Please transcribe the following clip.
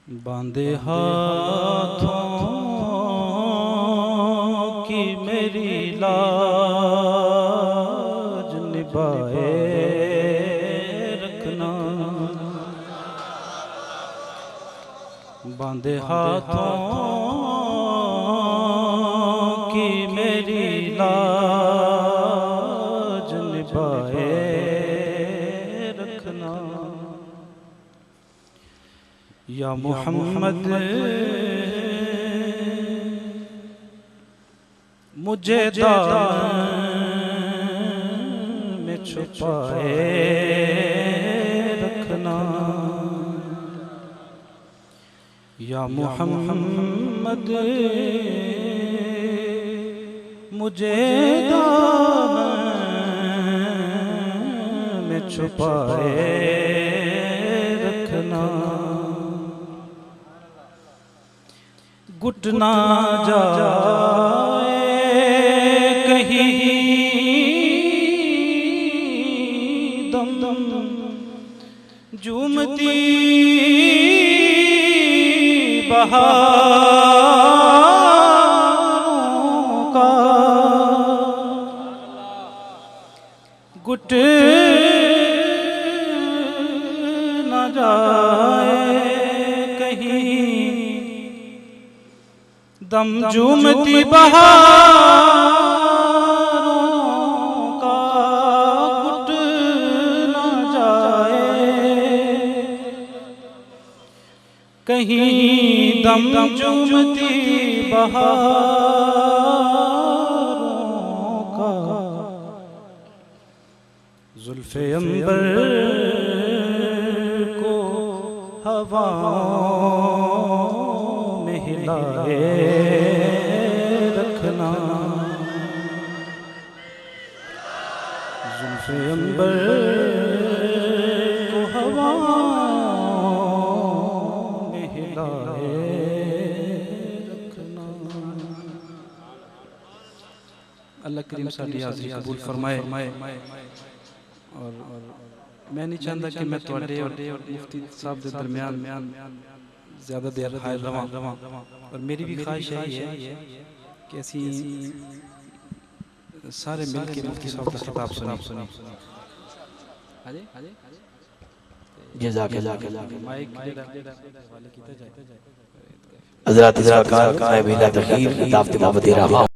बांधे हाथों की मेरी लाज निभाए रखना। बांधे हाथों की मेरी लाज निभाए रखना। या मोहम्मद मुझे दामन में छुपाए रखना। या मोहम्मद मुझे दामन में छुपाए रखना। घुट ना जाए कहीं दम दम झूमती बहारों का। घुट ना जाए दम झूमती बहारों का। घुट न जाए कहीं दम झूमती बहारों का। जुल्फ़े अंबर को हवाओं में हिलाए रखना। जुल्फ़े अंबर को हवाओं में हिलाए रखना। अल्लाह करीम साडी हाज़री कबूल फरमाए। और मैं नहीं चाहता कि मैं तुहाडे और मुफ्ती साहब के दरमियान ज़्यादा देर हायल रवां। और मेरी भी ख्वाहिश है कि असी सारे मिल के मुफ्ती साहब का खिताब सुनी। हज़रात सरकार मैं बिला तखीर दावत दे रहा हूं।